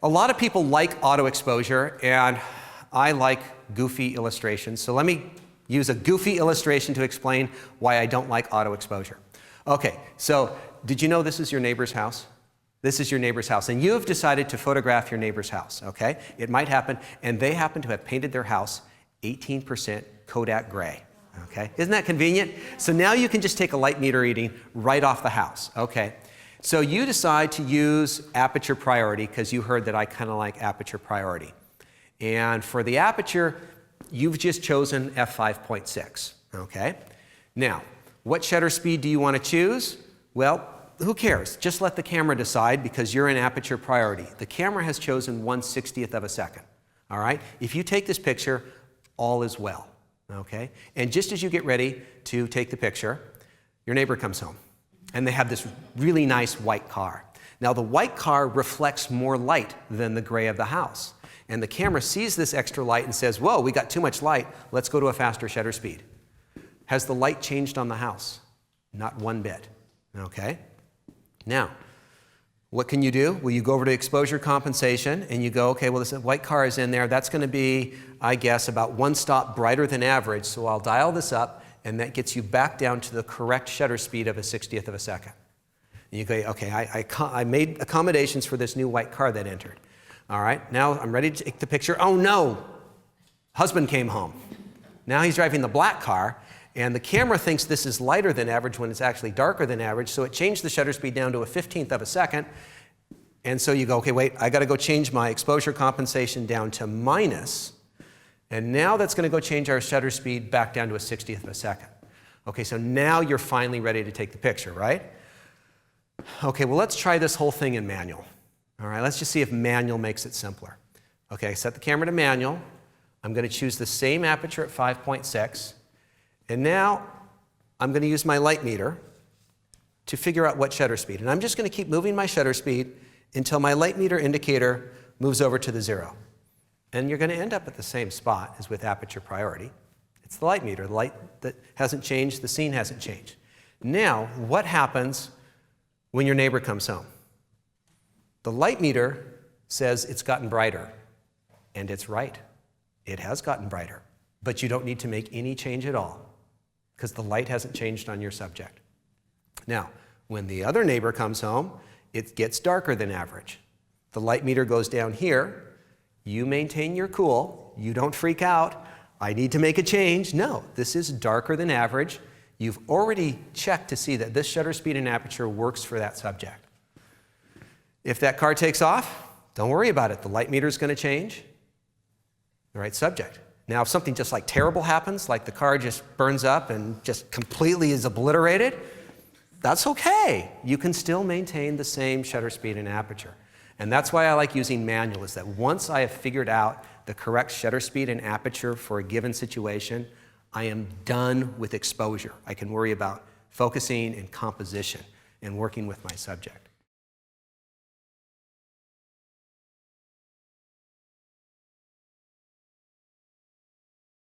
A lot of people like auto exposure, and I like goofy illustrations. So let me use a goofy illustration to explain why I don't like auto exposure. Okay, so did you know this is your neighbor's house? This is your neighbor's house, and you've decided to photograph your neighbor's house, okay? It might happen, and they happen to have painted their house 18% Kodak gray, okay? Isn't that convenient? So now you can just take a light meter reading right off the house, okay? So you decide to use aperture priority because you heard that I kind of like aperture priority. And for the aperture, you've just chosen f5.6, okay? Now, what shutter speed do you want to choose? Well, who cares? Just let the camera decide because you're in aperture priority. The camera has chosen 1/60th of a second, all right? If you take this picture, all is well, okay? And just as you get ready to take the picture, your neighbor comes home, and they have this really nice white car. Now, the white car reflects more light than the gray of the house. And the camera sees this extra light and says, whoa, we got too much light. Let's go to a faster shutter speed. Has the light changed on the house? Not one bit, okay? Now, what can you do? Well, you go over to exposure compensation and you go, okay, well, this white car is in there. That's going to be, I guess, about 1 stop brighter than average. So I'll dial this up, and that gets you back down to the correct shutter speed of 1/60th of a second. And you go, okay, I made accommodations for this new white car that entered. All right, now I'm ready to take the picture. Oh no, husband came home. Now he's driving the black car, and the camera thinks this is lighter than average when it's actually darker than average, so it changed the shutter speed down to 1/15th of a second. And so you go, okay, wait, I got to go change my exposure compensation down to minus, and now that's going to go change our shutter speed back down to 1/60th of a second. Okay, so now you're finally ready to take the picture, right? Okay, well, let's try this whole thing in manual. All right, let's just see if manual makes it simpler. Okay, set the camera to manual. I'm going to choose the same aperture at 5.6. And now I'm going to use my light meter to figure out what shutter speed. And I'm just going to keep moving my shutter speed until my light meter indicator moves over to the 0. And you're going to end up at the same spot as with aperture priority. It's the light meter. The light that hasn't changed, the scene hasn't changed. Now, what happens when your neighbor comes home? The light meter says it's gotten brighter, and it's right. It has gotten brighter, but you don't need to make any change at all because the light hasn't changed on your subject. Now, when the other neighbor comes home, it gets darker than average. The light meter goes down here. You maintain your cool. You don't freak out. I need to make a change. No, this is darker than average. You've already checked to see that this shutter speed and aperture works for that subject. If that car takes off, don't worry about it. The light meter is going to change. The right subject. Now, if something just like terrible happens, like the car just burns up and just completely is obliterated, that's okay. You can still maintain the same shutter speed and aperture. And that's why I like using manual, is that once I have figured out the correct shutter speed and aperture for a given situation, I am done with exposure. I can worry about focusing and composition and working with my subject.